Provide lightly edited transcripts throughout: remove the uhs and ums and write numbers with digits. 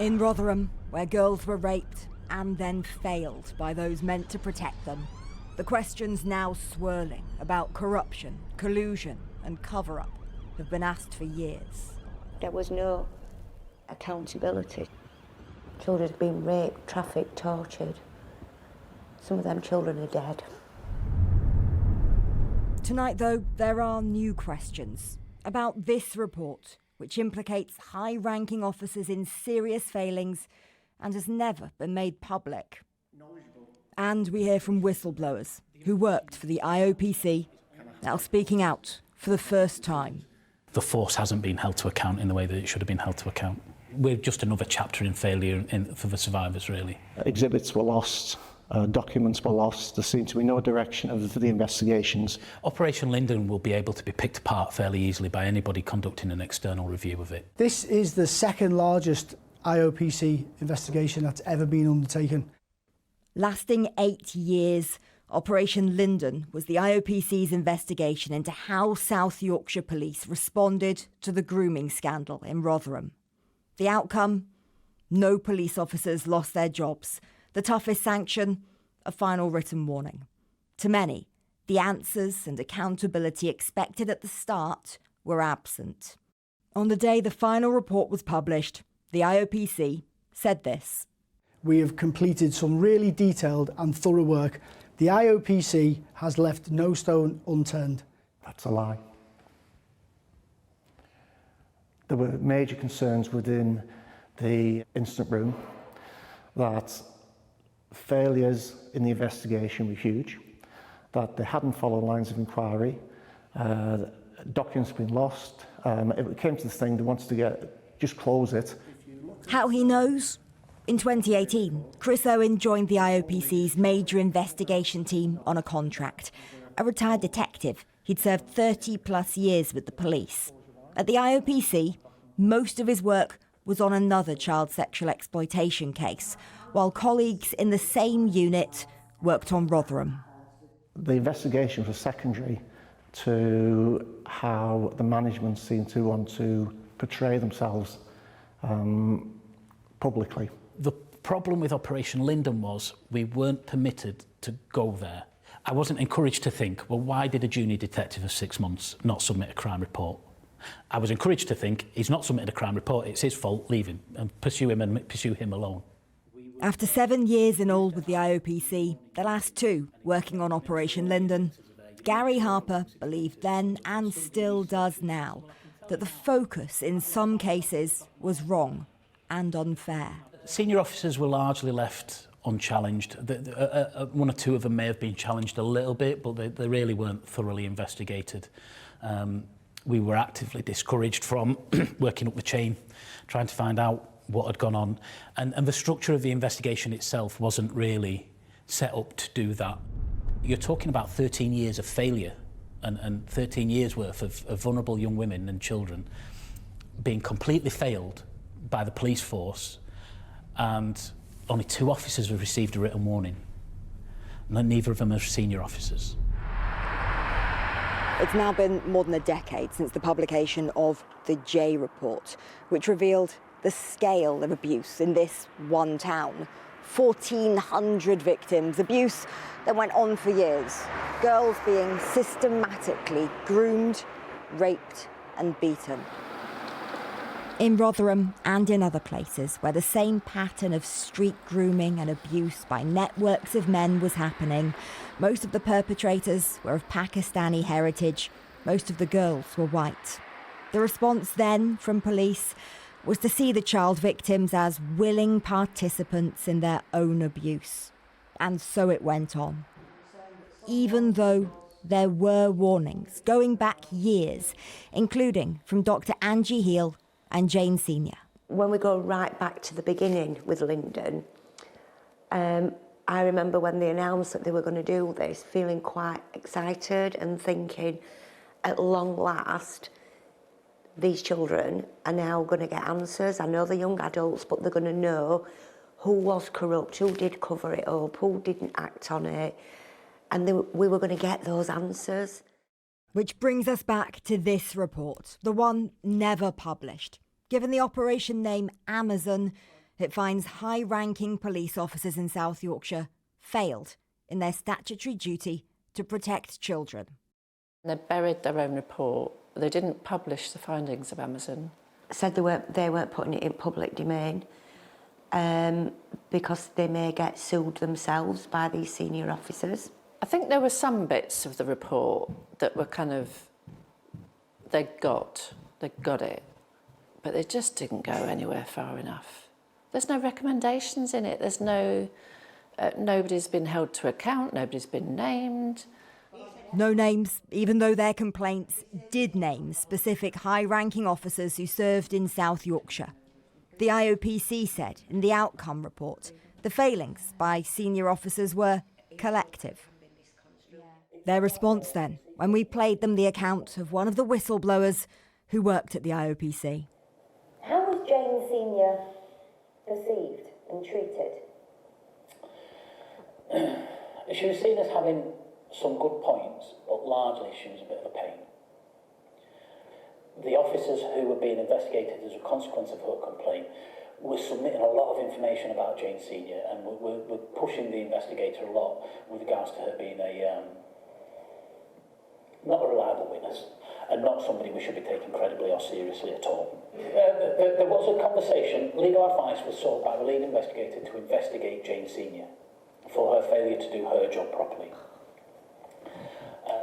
In Rotherham, where girls were raped and then failed by those meant to protect them, the questions now swirling about corruption, collusion and cover-up have been asked for years. There was no accountability. Children have been raped, trafficked, tortured. Some of them children are dead. Tonight, though, there are new questions about this report, which implicates high-ranking officers in serious failings and has never been made public. And we hear from whistleblowers who worked for the IOPC, now speaking out for the first time. The force hasn't been held to account in the way that it should have been held to account. We're just another chapter in failure for the survivors, really. Exhibits were lost, documents were lost, there seemed to be no direction for the investigations. Operation Linden will be able to be picked apart fairly easily by anybody conducting an external review of it. This is the second largest IOPC investigation that's ever been undertaken. Lasting 8 years, Operation Linden was the IOPC's investigation into how South Yorkshire police responded to the grooming scandal in Rotherham. The outcome? No police officers lost their jobs. The toughest sanction? A final written warning. To many, the answers and accountability expected at the start were absent. On the day the final report was published, the IOPC said this. We have completed some really detailed and thorough work. The IOPC has left no stone unturned. That's a lie. There were major concerns within the incident room that failures in the investigation were huge, that they hadn't followed lines of inquiry, documents had been lost. It came to this thing they wanted to just close it. How he knows? In 2018, Chris Owen joined the IOPC's major investigation team on a contract. A retired detective, he'd served 30 plus years with the police. At the IOPC, most of his work was on another child sexual exploitation case, while colleagues in the same unit worked on Rotherham. The investigation was secondary to how the management seemed to want to portray themselves publicly. The problem with Operation Linden was we weren't permitted to go there. I wasn't encouraged to think, well, why did a junior detective of 6 months not submit a crime report? I was encouraged to think, he's not submitted a crime report, it's his fault, leave him and pursue him alone. After 7 years in all with the IOPC, the last 2 working on Operation Linden, Gary Harper believed then, and still does now, that the focus in some cases was wrong and unfair. Senior officers were largely left unchallenged. One or two of them may have been challenged a little bit, but they really weren't thoroughly investigated. We were actively discouraged from working up the chain, trying to find out what had gone on. And the structure of the investigation itself wasn't really set up to do that. You're talking about 13 years of failure and 13 years worth of vulnerable young women and children being completely failed by the police force, and only 2 officers have received a written warning. And neither of them are senior officers. It's now been more than a decade since the publication of the J report, which revealed the scale of abuse in this one town. 1,400 victims, abuse that went on for years. Girls being systematically groomed, raped and beaten. In Rotherham and in other places where the same pattern of street grooming and abuse by networks of men was happening, most of the perpetrators were of Pakistani heritage, most of the girls were white. The response then from police was to see the child victims as willing participants in their own abuse. And so it went on. Even though there were warnings going back years, including from Dr. Angie Heal and Jane Senior. When we go right back to the beginning with Linden, I remember when they announced that they were going to do this, feeling quite excited and thinking, at long last, these children are now going to get answers. I know they're young adults, but they're going to know who was corrupt, who did cover it up, who didn't act on it, and we were going to get those answers. Which brings us back to this report, the one never published. Given the operation name Amazon, It finds high-ranking police officers in South Yorkshire failed in their statutory duty to protect children. They buried their own report. They didn't publish the findings of Amazon. Said they weren't putting it in public domain because they may get sued themselves by these senior officers. I think there were some bits of the report that were kind of, they got it, but they just didn't go anywhere far enough. There's no recommendations in it. There's no, nobody's been held to account, nobody's been named. No names, even though their complaints did name specific high-ranking officers who served in South Yorkshire. The IOPC said in the outcome report the failings by senior officers were collective. Their response then, when we played them the account of one of the whistleblowers who worked at the IOPC. How was Jane Senior perceived and treated? She was seen as having some good points, but largely she was a bit of a pain. The officers who were being investigated as a consequence of her complaint were submitting a lot of information about Jane Senior, and were pushing the investigator a lot with regards to her being not a reliable witness, and not somebody we should be taking credibly or seriously at all. There was a conversation, legal advice was sought by the lead investigator to investigate Jane Senior for her failure to do her job properly.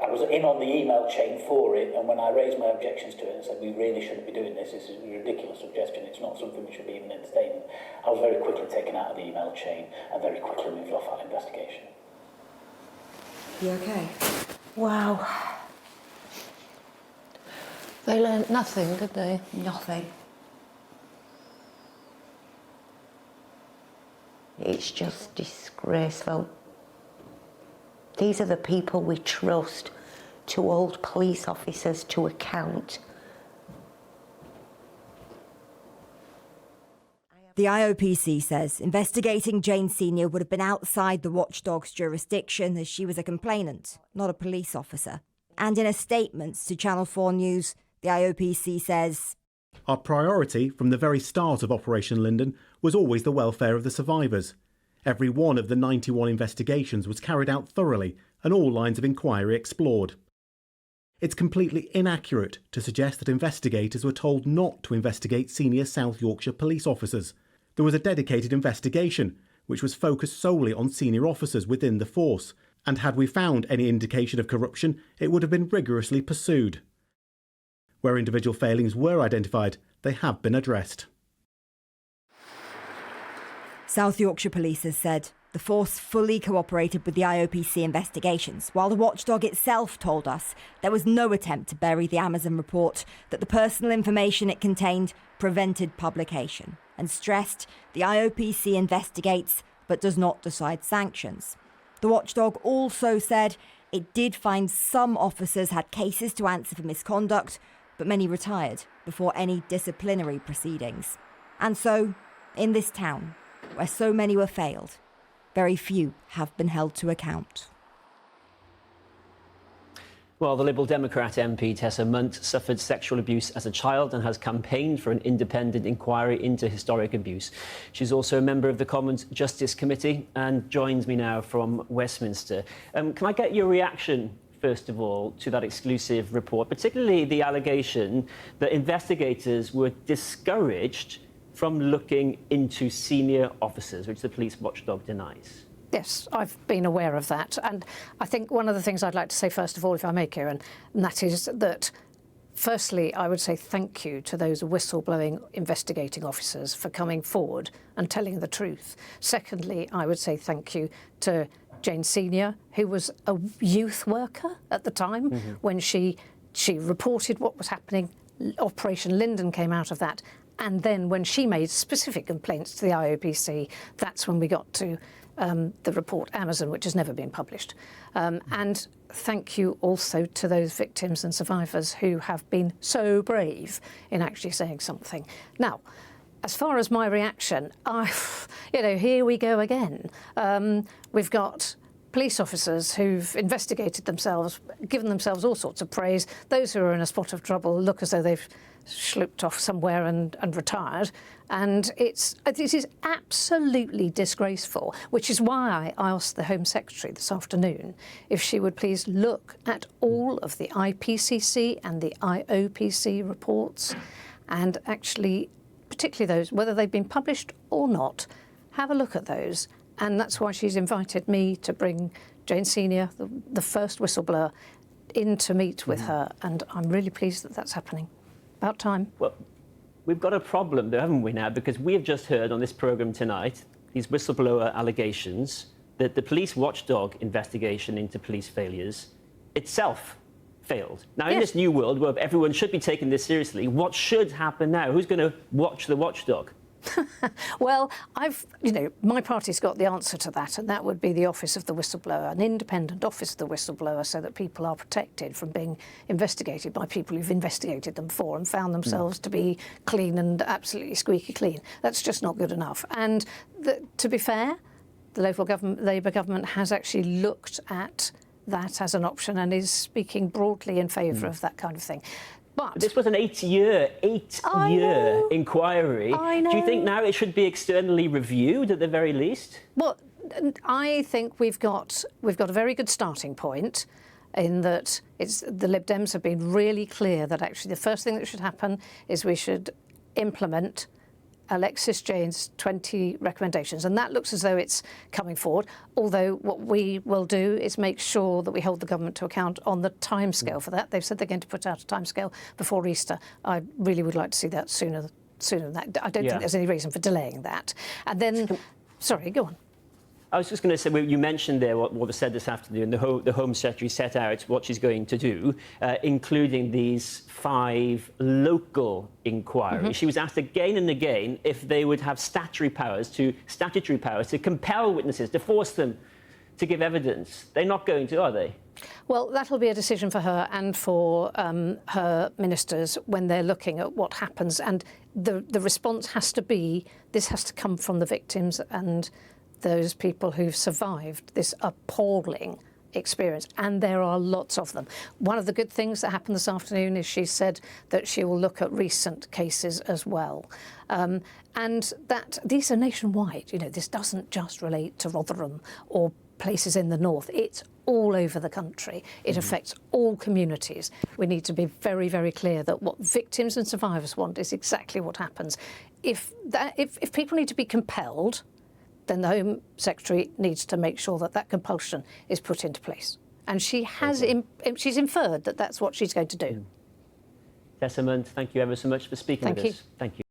I was in on the email chain for it, and when I raised my objections to it and said we really shouldn't be doing this, this is a ridiculous suggestion, it's not something we should be even entertaining, I was very quickly taken out of the email chain and very quickly moved off that investigation. You okay? Wow. They learnt nothing, did they? Nothing. It's just disgraceful. These are the people we trust to hold police officers to account. The IOPC says investigating Jane Senior would have been outside the Watchdog's jurisdiction as she was a complainant, not a police officer. And in a statement to Channel 4 News, the IOPC says, "Our priority from the very start of Operation Linden was always the welfare of the survivors. Every one of the 91 investigations was carried out thoroughly and all lines of inquiry explored. It's completely inaccurate to suggest that investigators were told not to investigate senior South Yorkshire police officers. There was a dedicated investigation which was focused solely on senior officers within the force, and had we found any indication of corruption, it would have been rigorously pursued. Where individual failings were identified, they have been addressed." South Yorkshire Police has said the force fully cooperated with the IOPC investigations, while the Watchdog itself told us there was no attempt to bury the Amazon report, that the personal information it contained prevented publication, and stressed the IOPC investigates but does not decide sanctions. The Watchdog also said it did find some officers had cases to answer for misconduct, but many retired before any disciplinary proceedings. And so, in this town, where so many were failed, very few have been held to account. Well, the Liberal Democrat MP Tessa Munt suffered sexual abuse as a child and has campaigned for an independent inquiry into historic abuse. She's also a member of the Commons Justice Committee and joins me now from Westminster. Can I get your reaction, first of all, to that exclusive report, particularly the allegation that investigators were discouraged from looking into senior officers, which the police watchdog denies? Yes, I've been aware of that. And I think one of the things I'd like to say, first of all, if I may, Kieran, and that is that, firstly, I would say thank you to those whistleblowing investigating officers for coming forward and telling the truth. Secondly, I would say thank you to Jane Senior, who was a youth worker at the time when she reported what was happening. Operation Linden came out of that. And then when she made specific complaints to the IOPC, that's when we got to the report Amazon, which has never been published. And thank you also to those victims and survivors who have been so brave in actually saying something. Now, as far as my reaction, here we go again. We've got police officers who've investigated themselves, given themselves all sorts of praise. Those who are in a spot of trouble look as though they've slooped off somewhere and retired. And this is absolutely disgraceful, which is why I asked the Home Secretary this afternoon if she would please look at all of the IPCC and the IOPC reports and actually, particularly those, whether they've been published or not, have a look at those. And that's why she's invited me to bring Jane Senior, the first whistleblower, in to meet with her. And I'm really pleased that that's happening. About time. Well, we've got a problem though, haven't we now? Because we have just heard on this programme tonight these whistleblower allegations that the police watchdog investigation into police failures itself failed. Now, in this new world where everyone should be taking this seriously, what should happen now? Who's going to watch the watchdog? Well, my party's got the answer to that, and that would be the Office of the Whistleblower, an independent Office of the Whistleblower, so that people are protected from being investigated by people who've investigated them before and found themselves to be clean and absolutely squeaky clean. That's just not good enough. And to be fair, the local Labour government has actually looked at that as an option and is speaking broadly in favour of that kind of thing. But this was an eight-year inquiry. I know. Do you think now it should be externally reviewed at the very least? Well, I think we've got a very good starting point in that the Lib Dems have been really clear that actually the first thing that should happen is we should implement Alexis Jane's 20 recommendations, and that looks as though it's coming forward, although what we will do is make sure that we hold the government to account on the timescale for that. They've said they're going to put out a timescale before Easter. I really would like to see that sooner than that. I don't think there's any reason for delaying that. And then, sorry, go on. I was just going to say, you mentioned there what was said this afternoon. The Home Secretary set out what she's going to do, including these 5 local inquiries. She was asked again and again if they would have statutory powers to compel witnesses, to force them to give evidence. They're not going to, are they? Well, that'll be a decision for her and for her ministers when they're looking at what happens. And the response has to be, this has to come from the victims and those people who've survived this appalling experience, and there are lots of them. One of the good things that happened this afternoon is she said that she will look at recent cases as well, and that these are nationwide. This doesn't just relate to Rotherham or places in the north. It's all over the country. It affects all communities. We need to be very, very clear that what victims and survivors want is exactly what happens. If people need to be compelled, then the Home Secretary needs to make sure that compulsion is put into place. And she has she's inferred that that's what she's going to do. Tessa Munt, thank you ever so much for speaking with us. Thank you.